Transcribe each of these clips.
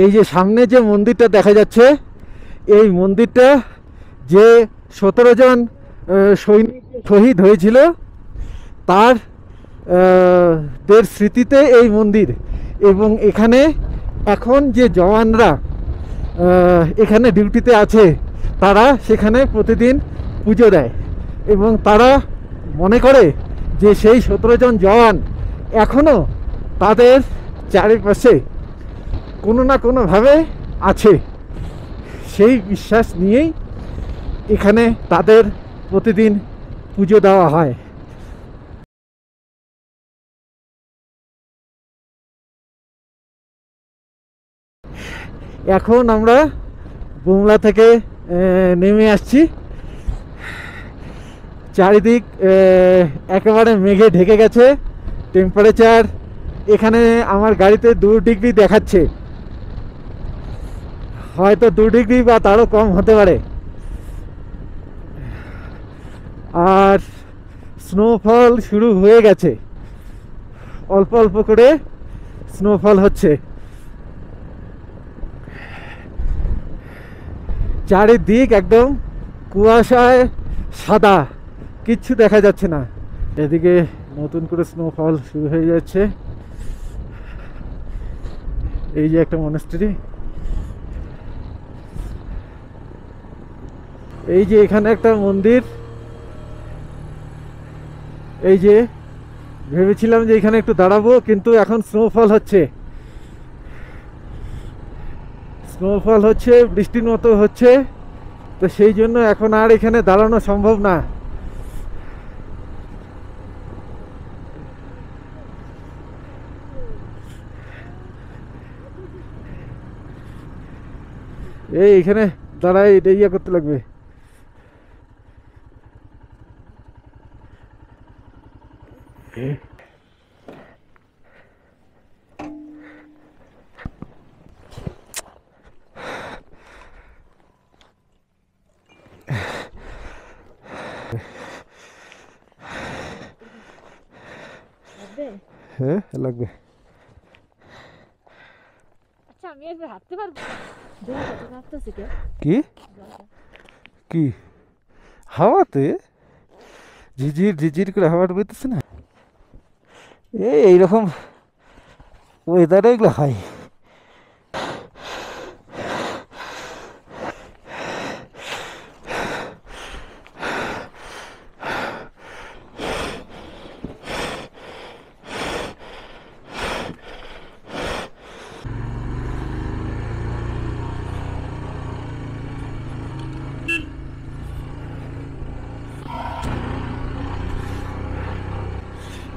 এই যে সামনে যে মন্দিরটা দেখা যাচ্ছে, এই মন্দিরটা যে 17 জন সৈনিক শহীদ হয়েছিল তার দের স্মৃতিতে এই মন্দির। এবং এখানে এখন যে জওয়ানরা এখানে ডিউটিতে আছে তারা সেখানে প্রতিদিন পুজো দেয় এবং তারা মনে করে যে সেই 17 জন জওয়ান এখনও তাদের চারিপাশে কোনো না কোনোভাবে আছে। সেই বিশ্বাস নিয়েই এখানে তাদের প্রতিদিন পুজো দেওয়া হয়। এখন আমরা বুমলা থেকে নেমে আসছি। চারিদিক একেবারে মেঘে ঢেকে গেছে। টেম্পারেচার এখানে আমার গাড়িতে 2 ডিগ্রি দেখাচ্ছে, হয়তো 2 ডিগ্রি বা তারও কম হতে পারে। আর স্নোফল শুরু হয়ে গেছে, অল্প অল্প করে স্নোফল হচ্ছে। চারিদিক একদম কুয়াশায় সাদা, কিচ্ছু দেখা যাচ্ছে না। এদিকে নতুন করে স্নোফল শুরু হয়ে যাচ্ছে। এই যে একটা মনেস্ট্রি, এই যে এখানে একটা মন্দির। এই যে ভেবেছিলাম যে এখানে একটু দাঁড়াবো, কিন্তু এখন স্নোফল হচ্ছে, স্নোফল হচ্ছে, বৃষ্টির মতো হচ্ছে, তো সেই জন্য এখন আর এখানে দাঁড়ানো সম্ভব না। এই এখানে দাঁড়াই, এটা ইয়ে করতে লাগবে। হ্যাঁ লাগবে। আচ্ছা আমি একবার হাঁটতে পারবো? কি কি হাওয়াতে ঝিঝির ঝিঝির করে হাওয়াটা বইতেছে না, এইরকম ওয়েদারে এগুলো হয়।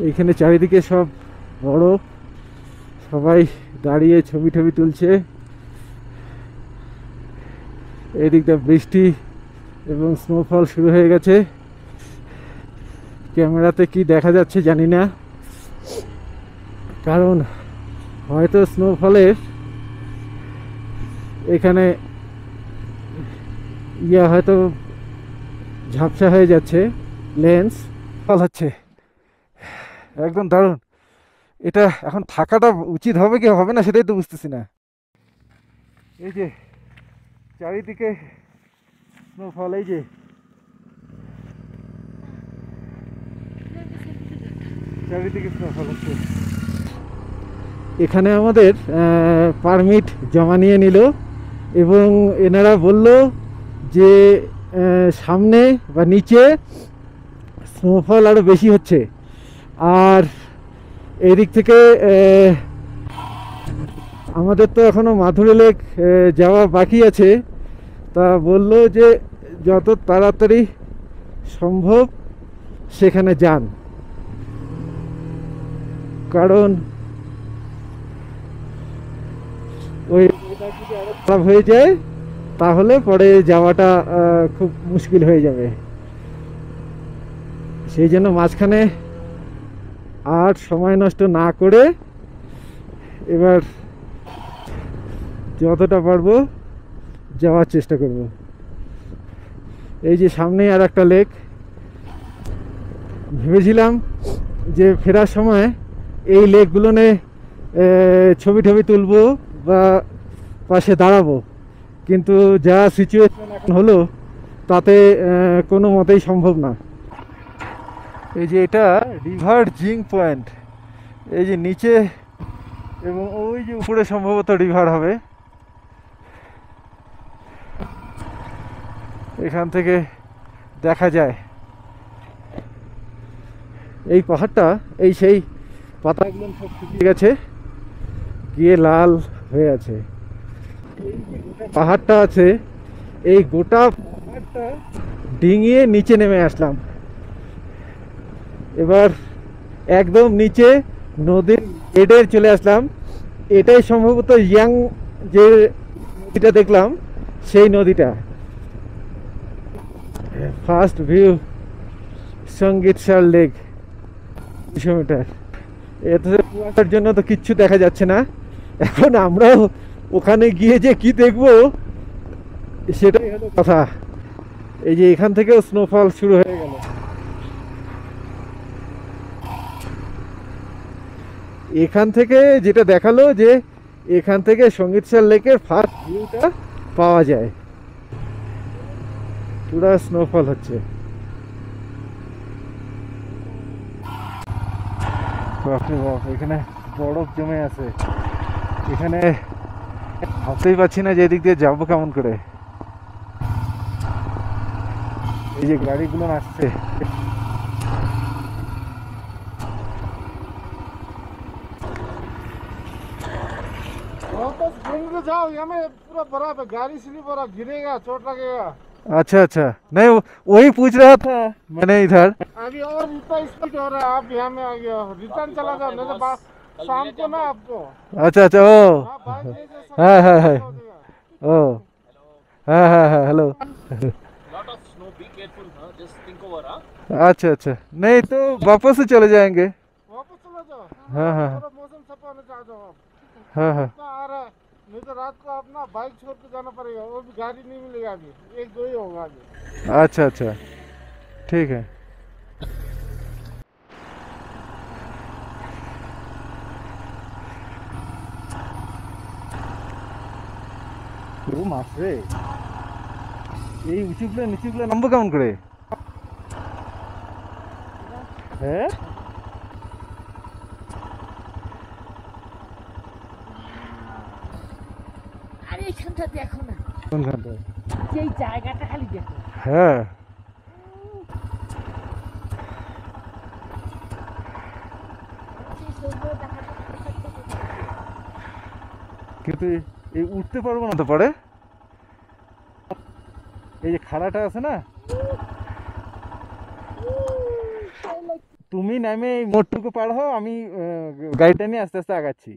এইখানে চারিদিকে সব বড়, সবাই দাঁড়িয়ে ছবি টবি তুলছে। এদিকটা বৃষ্টি এবং স্নোফল শুরু হয়ে গেছে। ক্যামেরাতে কি দেখা যাচ্ছে জানি না, কারণ হয়তো স্নোফলের এখানে হয়তো ঝাপসা হয়ে যাচ্ছে, লেন্স ফল হচ্ছে। একদম দারুণ। এটা এখন থাকাটা উচিত হবে কি হবে না সেটাই তো বুঝতেছি না। এই যে চারিদিকে স্নোফল, এই যে চারিদিকে স্নোফল হচ্ছে। এখানে আমাদের পারমিট জমা নিয়ে নিল এবং এনারা বলল যে সামনে বা নিচে স্নোফল আরও বেশি হচ্ছে। আর এদিক থেকে আমাদের তো এখনও মাধুরী লেক যাওয়া বাকি আছে, তা বলল যে যত তাড়াতাড়ি সম্ভব সেখানে যান, কারণ ওই যদি আরো খারাপ হয়ে যায় তাহলে পরে যাওয়াটা খুব মুশকিল হয়ে যাবে। সেই জন্য মাঝখানে আর সময় নষ্ট না করে এবার যতটা পারবো যাওয়ার চেষ্টা করব। এই যে সামনেই আর একটা লেক, ভেবেছিলাম যে ফেরার সময় এই লেকগুলো ছবি টবি তুলবো বা পাশে দাঁড়াবো, কিন্তু যা সিচুয়েশন এখন হলো তাতে কোনো মতেই সম্ভব না। এই যে এটা রিভার জিং পয়েন্ট, এই যে নিচে এবং ওই যে উপরে সম্ভবত রিভার হবে। এখান থেকে দেখা যায় এই পাহাড়টা, এই সেই পাতাগুলো সব শুকিয়ে গেছে, গিয়ে লাল হয়ে আছে। পাহাড়টা আছে, এই গোটা পাহাড়টা ডিঙিয়ে নিচে নেমে আসলাম। এবার একদম নিচে নদীর এডে চলে আসলাম। এটাই সম্ভবত ইয়াং যে নদীটা দেখলাম, সেই নদীটা। First view Sangetsar lake, 200 metre. এত কুয়াশার জন্য তো কিচ্ছু দেখা যাচ্ছে না। এখন আমরাও ওখানে গিয়ে যে কি দেখবো সেটাই হলো কথা। এই যে এখান থেকেও স্নোফল শুরু হয়ে গেল। এখান থেকে যেটা দেখালো যে এখান থেকে সঙ্গীতসার লেকের ফার্স্ট ভিউটা পাওয়া যায়। পুরো স্নোফল হচ্ছে। বাপরে বাপ, এখানে বরফ জমে আছে। এখানে ভাবতেই পারছি না যে এদিক দিয়ে যাবো কেমন করে। এই যে গাড়িগুলো আসছে, वापस घूम के जाओ, यहाँ में पूरा बर्फ है, गाड़ी स्लिप हो रहा, गिरेगा, चोट लगेगा। अच्छा अच्छा, नहीं वही पूछ रहा था मैंने इधर। अभी और इतना स्पीड हो रहा है, आप यहाँ में आ गया, रिटर्न चला जाओ, नहीं तो शाम को ना आपको। अच्छा अच्छा, ओ हाँ, बाइक ले जाओ, सब हाँ हाँ हाँ, हो जाएगा। ओ हाँ हाँ हाँ, hello. Lot of snow, be careful, huh? Just think over, huh? अच्छा अच्छा, नहीं तो वापस से चले जाएंगे। वापस चला जाओ। हाँ हाँ थोड़ा मौसम सफा होने आ जाओ आप। हाँ हाँ, इतना आ रहा है, नहीं तो रात को अपना बाइक छोड़ के जाना पड़ेगा, वो भी गाड़ी नहीं मिलेगा अभी, एक दो ही होगा अभी। अच्छा अच्छा, ठीक है। ও মাছ রে, এই উঁচুগুলো নিচুগুলো নামবো কেমন করে? হ্যাঁ, আরে এইখানটা দেখো না, কোনখানটায়? এই জায়গাটা খালি দেখো। হ্যাঁ, সেই সৌন্দর্য দেখা যাচ্ছে। কিন্তু এই উঠতে পারবো না তো পরে। এই যে খাড়াটা আছে না, তুমি নামে এই মোড়টুকু পার হও, আমি গাড়িটা নিয়ে আস্তে আস্তে আগাচ্ছি।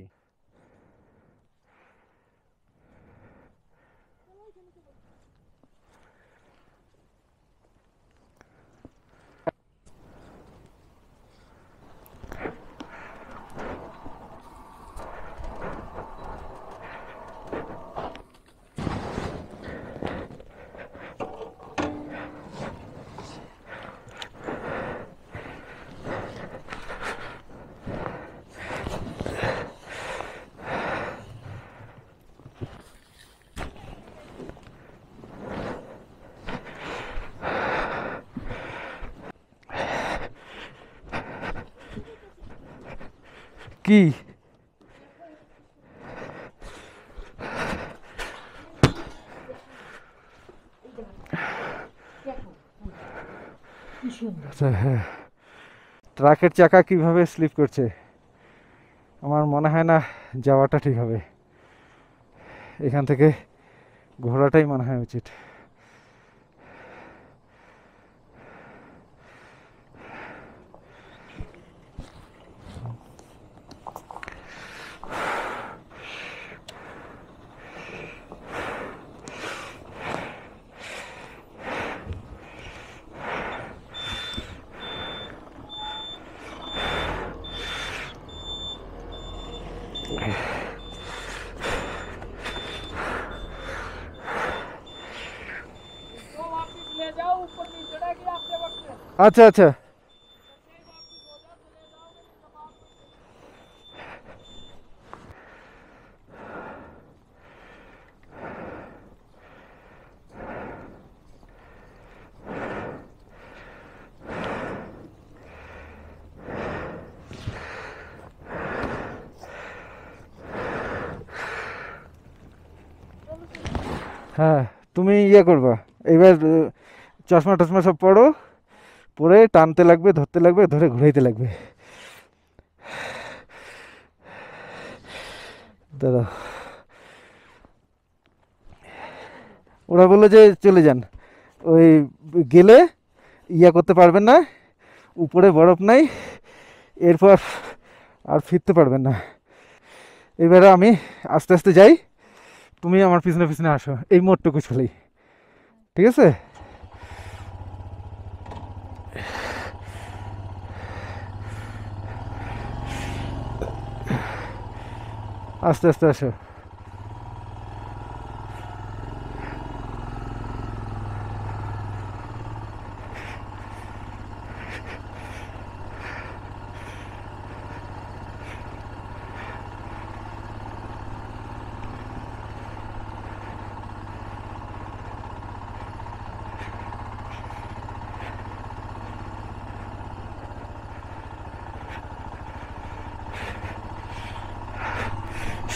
কি আচ্ছা, হ্যাঁ, ট্রাকের চাকা কিভাবে স্লিপ করছে, আমার মনে হয় না যাওয়াটা ঠিক হবে। এখান থেকে ঘোরাটাই মনে হয় উচিত। तो वापस ले जाओ, ऊपर नहीं चढ़ेगी आपके वक्त। আচ্ছা আচ্ছা, হ্যাঁ, তুমি ইয়ে করবা এবার, চশমা টশমা সব পরো, পরে টানতে লাগবে, ধরতে লাগবে, ধরে ঘুরাইতে লাগবে। দাঁড়া, ওরা বললো যে চলে যান, ওই গেলে ইয়া করতে পারবেন না, উপরে বরফ নাই, এরপর আর ফিরতে পারবেন না। এবারে আমি আস্তে আস্তে যাই, তুমি আমার পিছনে পিছনে আসো, এই মোড়টুকু চলেই, ঠিক আছে? আস্তে আস্তে আসো।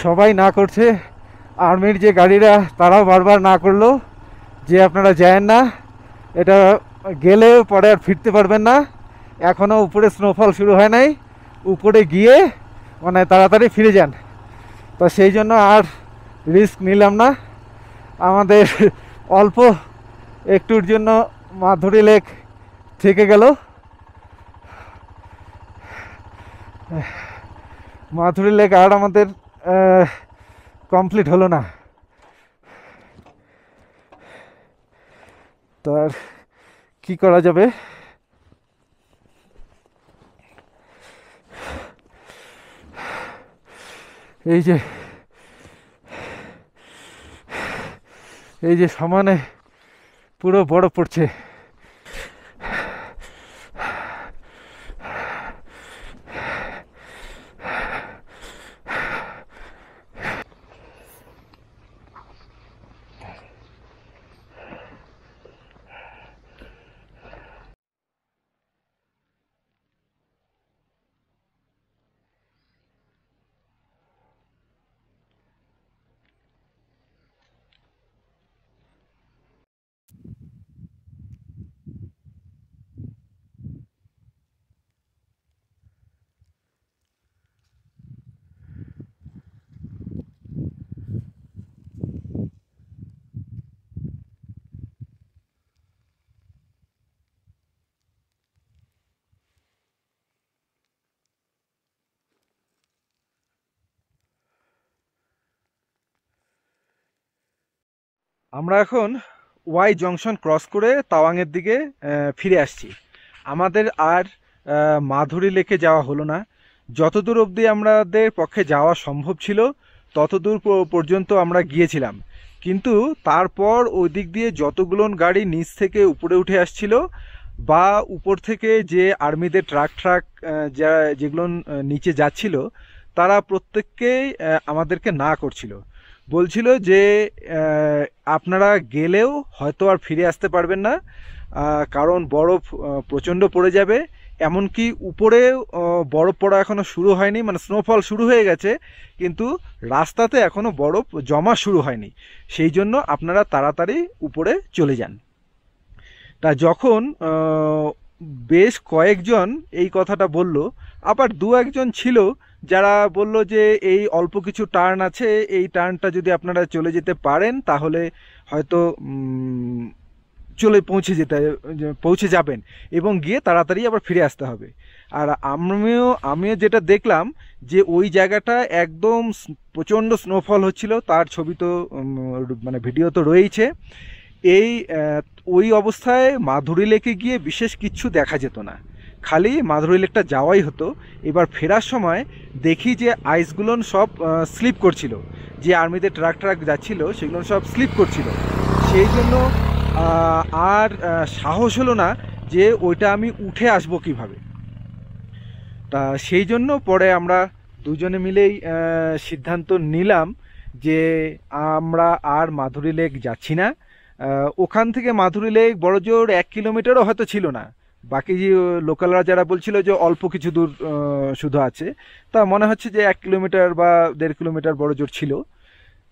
সবাই না করছে, আর্মির যে গাড়িরা তারাও বারবার না করলো যে আপনারা যায়েন না, এটা গেলে পরে আর ফিরতে পারবেন না, এখনও উপরে স্নোফল শুরু হয় নাই, উপরে গিয়ে মানে তাড়াতাড়ি ফিরে যান। তো সেই জন্য আর রিস্ক নিলাম না, আমাদের অল্প একটুর জন্য মাধুরী লেক থেকে গেল। মাধুরী লেক আর আমাদের কমপ্লিট হলো না। তো আর কি করা যাবে, এই যে সমানে পুরো বরফ পড়ছে। আমরা এখন ওয়াই জংশন ক্রস করে তাওয়াংয়ের দিকে ফিরে আসছি। আমাদের আর মাধুরী লেকে যাওয়া হলো না। যতদূর অবধি আমাদের পক্ষে যাওয়া সম্ভব ছিল ততদূর পর্যন্ত আমরা গিয়েছিলাম, কিন্তু তারপর ওই দিক দিয়ে যতগুলো গাড়ি নিচ থেকে উপরে উঠে আসছিল বা উপর থেকে যে আর্মিদের ট্রাক যেগুলো নিচে যাচ্ছিল, তারা প্রত্যেককেই আমাদেরকে না করছিল, বলছিল যে আপনারা গেলেও হয়তো আর ফিরে আসতে পারবেন না, কারণ বরফ প্রচণ্ড পড়ে যাবে, এমনকি উপরে বরফ পড়া এখনও শুরু হয়নি, মানে স্নোফল শুরু হয়ে গেছে কিন্তু রাস্তাতে এখনও বরফ জমা শুরু হয়নি, সেই জন্য আপনারা তাড়াতাড়ি উপরে চলে যান। তা যখন বেশ কয়েকজন এই কথাটা বলল, আবার দু একজন ছিল যারা বলল যে এই অল্প কিছু টার্ন আছে, এই টার্নটা যদি আপনারা চলে যেতে পারেন তাহলে হয়তো পৌঁছে যাবেন এবং গিয়ে তাড়াতাড়ি আবার ফিরে আসতে হবে। আর আমিও যেটা দেখলাম যে ওই জায়গাটা একদম প্রচণ্ড স্নোফল হচ্ছিল, তার ছবি তো মানে ভিডিও তো রয়েইছে। ওই অবস্থায় মাধুরী লেকে গিয়ে বিশেষ কিচ্ছু দেখা যেত না, খালি মাধুরী লেকটা যাওয়াই হতো। এবার ফেরার সময় দেখি যে আইসগুলো সব স্লিপ করছিল, যে আর্মিদের ট্রাক যাচ্ছিল সেগুলো সব স্লিপ করছিল, সেই জন্য আর সাহস হলো না যে ওইটা আমি উঠে আসবো কিভাবে। তা সেই জন্য পরে আমরা দুজনে মিলেই সিদ্ধান্ত নিলাম যে আমরা আর মাধুরী লেক যাচ্ছি না। ওখান থেকে মাধুরী লেক বড়জোর 1 কিলোমিটারও হয়তো ছিল না, বাকি যে লোকালরা যারা বলছিল যে অল্প কিছু দূর শুধু আছে, তা মনে হচ্ছে যে 1 কিলোমিটার বা 1.5 কিলোমিটার বড়জোর ছিল।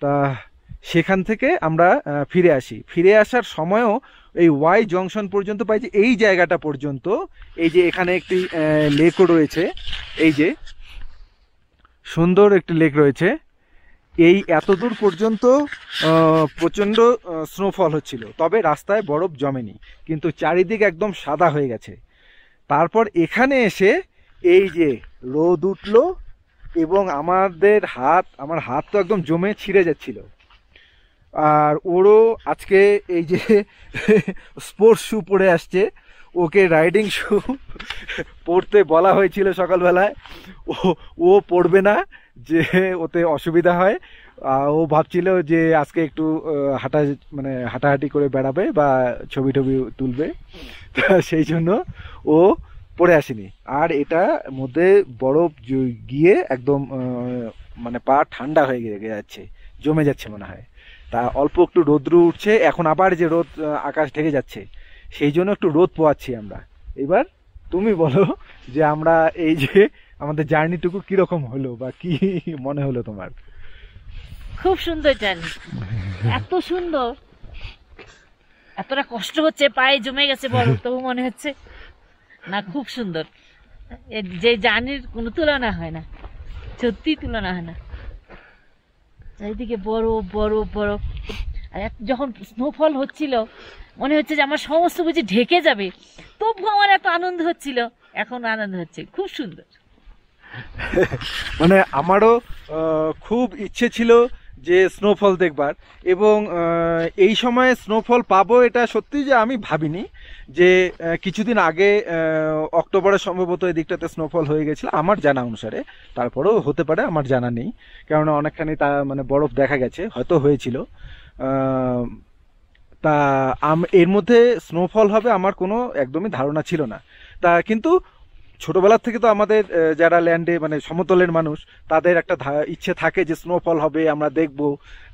তা সেখান থেকে আমরা ফিরে আসি। ফিরে আসার সময়ও এই ওয়াই জংশন পর্যন্ত পাই, যে এই জায়গাটা পর্যন্ত, এই যে এখানে একটি লেকও রয়েছে, এই যে সুন্দর একটি লেক রয়েছে, এই এত দূর পর্যন্ত প্রচণ্ড স্নোফল হচ্ছিল, তবে রাস্তায় বরফ জমেনি, কিন্তু চারিদিক একদম সাদা হয়ে গেছে। তারপর এখানে এসে এই যে রোদ উঠলো এবং আমার হাত তো একদম জমে ছিঁড়ে যাচ্ছিল। আর ওরও আজকে এই যে স্পোর্টস শ্যু পরে আসছে, ওকে রাইডিং শু পরতে বলা হয়েছিল সকালবেলায়, ও পরবে না, যে ওতে অসুবিধা হয়। ও ভাবছিল যে আজকে একটু হাঁটাহাঁটি করে বেড়াবে বা ছবি তুলবে, সেই জন্য ও পরে আসেনি। আর এটা মধ্যে বরফ গিয়ে একদম পা ঠান্ডা হয়ে যাচ্ছে, জমে যাচ্ছে মনে হয়। তা অল্প একটু রোদ্র উঠছে, এখন আবার যে রোদ আকাশ ঢেকে যাচ্ছে, সেই জন্য একটু রোদ পোয়াচ্ছি আমরা। এবার তুমি বলো যে আমরা এই যে আমাদের জার্নিটুকু কিরকম হলো বা কি মনে হলো তোমার? খুব সুন্দর জার্নি, এত সুন্দর, এতটা কষ্ট হচ্ছে, পায়ে জমে গেছে বরফ, তবু মনে হচ্ছে না খুব সুন্দর। যে জার্নির কোনো তুলনা হয় না, সত্যি তুলনা হয় না। চারিদিকে বরফ বরফ বরফ, আর যখন স্নোফল হচ্ছিল মনে হচ্ছে যে আমার সমস্ত কিছু ঢেকে যাবে, তবু আমার এত আনন্দ হচ্ছিল, এখন আনন্দ হচ্ছে, খুব সুন্দর। আমারও খুব ইচ্ছে ছিল যে স্নোফল দেখবার, এবং এই সময়ে স্নোফল পাবো এটা সত্যি যে আমি ভাবিনি। যে কিছুদিন আগে অক্টোবরে সম্ভবত এই দিকটাতে স্নোফল হয়ে গেছিল আমার জানা অনুসারে, তারপরেও হতে পারে, আমার জানা নেই, কেননা অনেকখানি তা বরফ দেখা গেছে, হয়তো হয়েছিল। তা এর মধ্যে স্নোফল হবে আমার কোনো একদমই ধারণা ছিল না। তা কিন্তু ছোটবেলার থেকে তো আমাদের যারা ল্যান্ডে সমতলের মানুষ, তাদের একটা ইচ্ছে থাকে যে স্নোফল হবে, আমরা দেখব।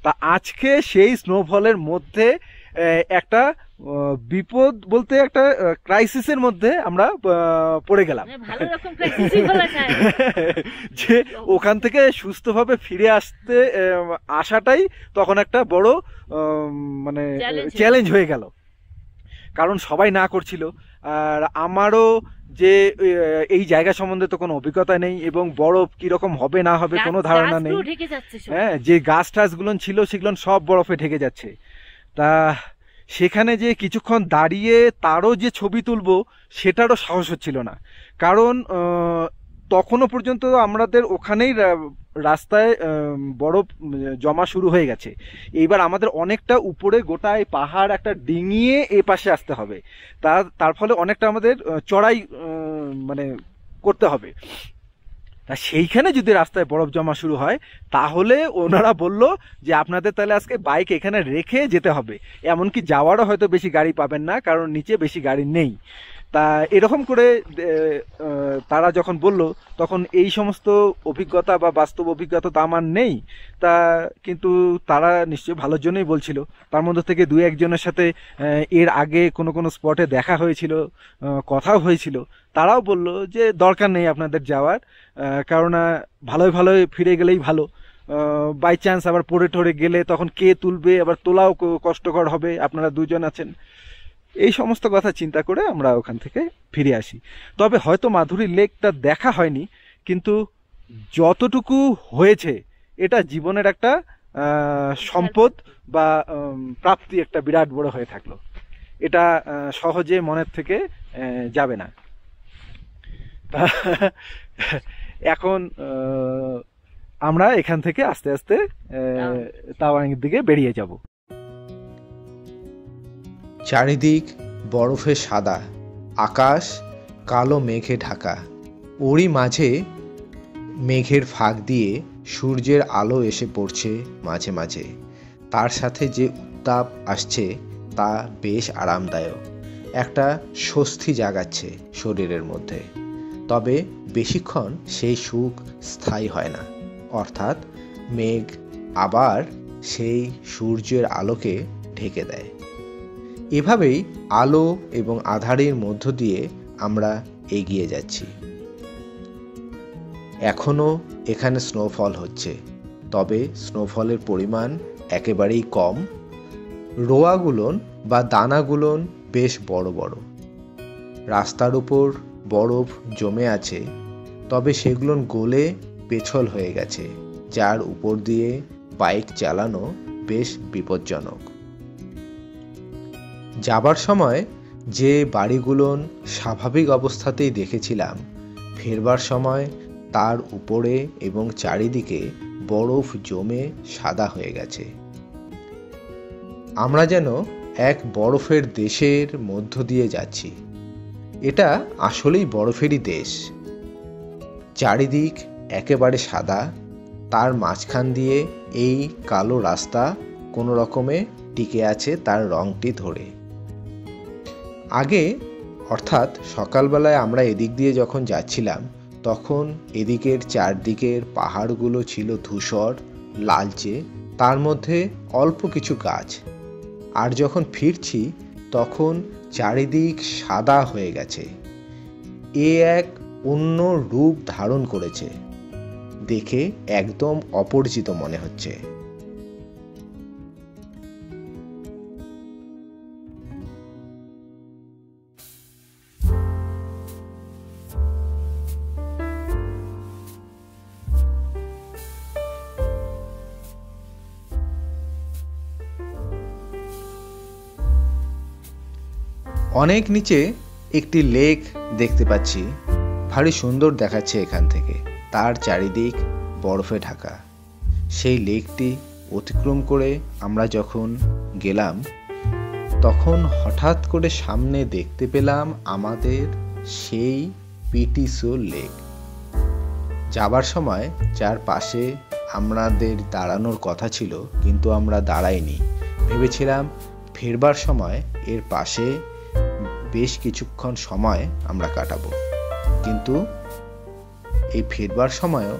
তা আজকে সেই স্নোফলের মধ্যে একটা বিপদ বলতে একটা ক্রাইসিসের মধ্যে আমরা পড়ে গেলাম, যে ওখান থেকে সুস্থভাবে ফিরে আসাটাই তখন একটা বড় চ্যালেঞ্জ হয়ে গেল, কারণ সবাই না করছিল। আর আমারও যে এই জায়গা সম্বন্ধে তো কোনো অভিজ্ঞতা নেই, এবং বরফ কিরকম হবে না হবে কোনো ধারণা নেই। হ্যাঁ, যে গাছ টাছগুলো ছিল সেগুলো সব বরফে ঢেকে যাচ্ছে। তা সেখানে যে কিছুক্ষণ দাঁড়িয়ে তারও যে ছবি তুলবো সেটারও সাহস হচ্ছিল না, কারণ তখনও পর্যন্ত আমাদের ওখানেই রাস্তায় বরফ জমা শুরু হয়ে গেছে। এইবার আমাদের অনেকটা উপরে গোটায় পাহাড় একটা ডিঙিয়ে এ পাশে আসতে হবে, তার ফলে অনেকটা আমাদের চড়াই করতে হবে। তা সেইখানে যদি রাস্তায় বরফ জমা শুরু হয়, তাহলে ওনারা বলল যে আপনাদের তাহলে আজকে বাইক এখানে রেখে যেতে হবে, এমনকি যাওয়ারও হয়তো বেশি গাড়ি পাবেন না, কারণ নিচে বেশি গাড়ি নেই। তা এরকম করে তারা যখন বলল, তখন এই সমস্ত অভিজ্ঞতা বা বাস্তব অভিজ্ঞতা তো আমার নেই। তা কিন্তু তারা নিশ্চয়ই ভালোর জন্যই বলছিল। তার মধ্যে থেকে দু একজনের সাথে এর আগে কোনো স্পটে দেখা হয়েছিল, কথাও হয়েছিল, তারাও বলল যে দরকার নেই আপনাদের যাওয়ার, কারণ ভালোই ফিরে গেলেই ভালো। বাই চান্স আবার পড়ে টড়ে গেলে তখন কে তুলবে, আবার তোলাও কষ্টকর হবে, আপনারা দুজন আছেন। এই সমস্ত কথা চিন্তা করে আমরা ওখান থেকে ফিরে আসি। তবে হয়তো মাধুরী লেকটা দেখা হয়নি, কিন্তু যতটুকু হয়েছে এটা জীবনের একটা সম্পদ বা প্রাপ্তি, একটা বিরাট বড় হয়ে থাকলো। এটা সহজে মনের থেকে যাবে না। এখন আমরা এখান থেকে আস্তে আস্তে তাওয়াংয়ের দিকে বেরিয়ে যাব। চারিদিক বরফে সাদা, আকাশ কালো মেঘে ঢাকা, ওরই মাঝে মেঘের ফাঁক দিয়ে সূর্যের আলো এসে পড়ছে মাঝে মাঝে। তার সাথে যে উত্তাপ আসছে তা বেশ আরামদায়ক, একটা স্বস্তি জাগাচ্ছে শরীরের মধ্যে। তবে বেশিক্ষণ সেই সুখ স্থায়ী হয় না, অর্থাৎ মেঘ আবার সেই সূর্যের আলোকে ঢেকে দেয়। এভাবেই আলো এবং আঁধারের মধ্য দিয়ে আমরা এগিয়ে যাচ্ছি। এখনও এখানে স্নোফল হচ্ছে, তবে স্নোফলের পরিমাণ একেবারেই কম। রোয়াগুলোন বা দানাগুলোন বেশ বড় বড়। রাস্তার উপর বরফ জমে আছে, তবে সেগুলোন গলে পেছল হয়ে গেছে, যার উপর দিয়ে বাইক চালানো বেশ বিপজ্জনক। যাবার সময় যে বাড়িগুলোন স্বাভাবিক অবস্থাতেই দেখেছিলাম, ফেরবার সময় তার উপরে এবং চারিদিকে বরফ জমে সাদা হয়ে গেছে। আমরা যেন এক বরফের দেশের মধ্য দিয়ে যাচ্ছি। এটা আসলেই বরফেরই দেশ। চারিদিক একেবারে সাদা, তার মাঝখান দিয়ে এই কালো রাস্তা কোনো রকমে টিকে আছে তার রংটি ধরে। আগে অর্থাৎ সকালবেলায় আমরা এদিক দিয়ে যখন যাচ্ছিলাম, তখন এদিকের চারদিকের পাহাড়গুলো ছিল ধূসর লালচে, তার মধ্যে অল্প কিছু গাছ। আর যখন ফিরছি তখন চারিদিক সাদা হয়ে গেছে। এ এক অন্য রূপ ধারণ করেছে, দেখে একদম অপরিচিত মনে হচ্ছে। অনেক নিচে একটি লেক দেখতে পাচ্ছি, ভারী সুন্দর দেখাচ্ছে এখান থেকে। তার চারিদিক বরফে ঢাকা। সেই লেকটি অতিক্রম করে আমরা যখন গেলাম, তখন হঠাৎ করে সামনে দেখতে পেলাম আমাদের সেই পিটিসো লেক। যাবার সময় যার পাশে আমাদের দাঁড়ানোর কথা ছিল, কিন্তু আমরা দাঁড়াইনি। ভেবেছিলাম ফেরবার সময় এর পাশে বেশ কিছুক্ষণ সময় আমরা কাটাবো, কিন্তু এই ফেরবার সময়ও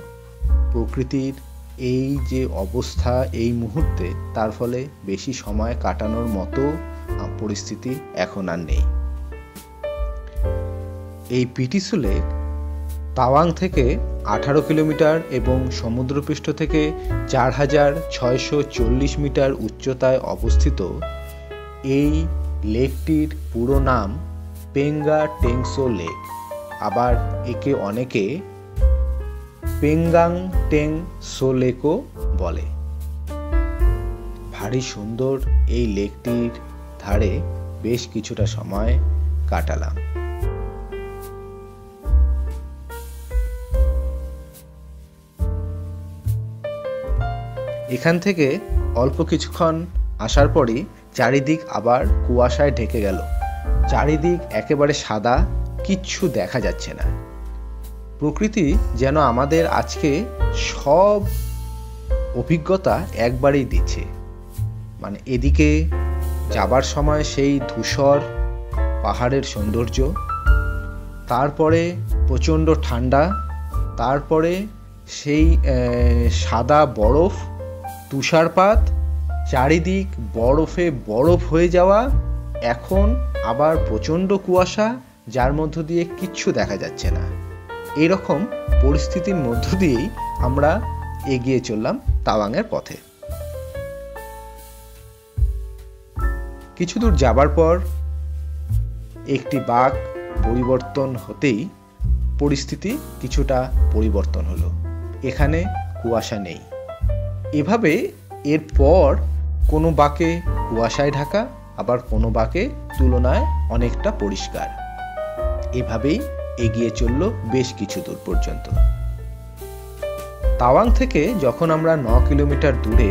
প্রকৃতির এই যে অবস্থা এই মুহূর্তে, তার ফলে বেশি সময় কাটানোর মতো পরিস্থিতি এখন আর নেই। এই পিটিসো লেক তাওয়াং থেকে 18 কিলোমিটার এবং সমুদ্রপৃষ্ঠ থেকে 4640 মিটার উচ্চতায় অবস্থিত। এই লেকটির পুরো নাম পেঙ্গা টেংসো লেক, আবার একে অনেকে পেঙ্গাং টেং সো লেকও বলে। ভারী সুন্দর এই লেকটির ধারে বেশ কিছুটা সময় কাটালাম। এখান থেকে অল্প কিছুক্ষণ আসার পরই চারিদিক আবার কুয়াশায় ঢেকে গেল। চারিদিক একেবারে সাদা, কিচ্ছু দেখা যাচ্ছে না। প্রকৃতি যেন আমাদের আজকে সব অভিজ্ঞতা একবারেই দিচ্ছে। মানে এদিকে যাবার সময় সেই ধূসর পাহাড়ের সৌন্দর্য, তারপরে প্রচণ্ড ঠান্ডা, তারপরে সেই সাদা বরফ, তুষারপাত, চারিদিক বরফে বরফ হয়ে যাওয়া, এখন আবার প্রচণ্ড কুয়াশা, যার মধ্য দিয়ে কিচ্ছু দেখা যাচ্ছে না। এরকম পরিস্থিতির মধ্য দিয়েই আমরা এগিয়ে চললাম তাওয়াংয়ের পথে। কিছু দূর যাবার পর একটি বাঁক পরিবর্তন হতেই পরিস্থিতি কিছুটা পরিবর্তন হলো। এখানে কুয়াশা নেই। এভাবে এরপর কোনো বাঁকে কুয়াশায় ঢাকা, আবার কোনো বাঁকে তুলনায় অনেকটা পরিষ্কার। এভাবেই এগিয়ে চলল বেশ কিছু দূর পর্যন্ত। তাওয়াং থেকে যখন আমরা 9 কিলোমিটার দূরে,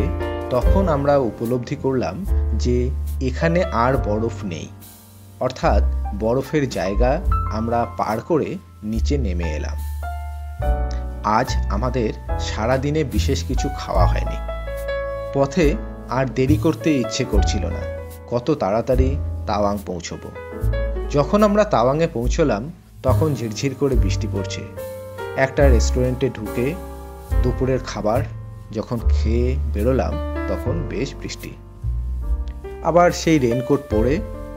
তখন আমরা উপলব্ধি করলাম যে এখানে আর বরফ নেই, অর্থাৎ বরফের জায়গা আমরা পার করে নিচে নেমে এলাম। আজ আমাদের সারাদিনে বিশেষ কিছু খাওয়া হয়নি। পথে আর দেরি করতে ইচ্ছে করছিল না, কত তাড়াতাড়ি তাওয়াং পৌঁছবো। যখন আমরা তাওয়াংয়ে পৌঁছলাম তখন ঝিরঝির করে বৃষ্টি পড়ছে। একটা রেস্টুরেন্টে ঢুকে দুপুরের খাবার যখন খেয়ে বেরোলাম তখন বেশ বৃষ্টি। আবার সেই রেনকোট পরে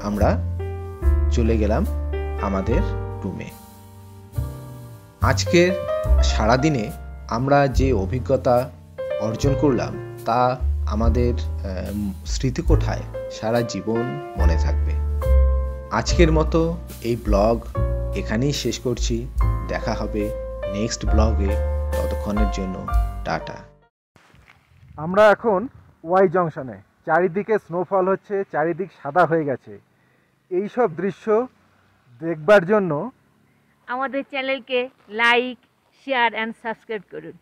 আমরা চলে গেলাম আমাদের রুমে। আজকের সারাদিনে আমরা যে অভিজ্ঞতা অর্জন করলাম তা আমাদের স্মৃতিকোঠায় সারা জীবন মনে থাকবে। আজকের মতো এই ব্লগ এখানেই শেষ করছি। দেখা হবে নেক্সট ব্লগে। ততক্ষণের জন্য টাটা। আমরা এখন ওয়াই জংশনে, চারিদিকে স্নোফল হচ্ছে, চারিদিক সাদা হয়ে গেছে। এই সব দৃশ্য দেখবার জন্য আমাদের চ্যানেলকে লাইক, শেয়ার অ্যান্ড সাবস্ক্রাইব করুন।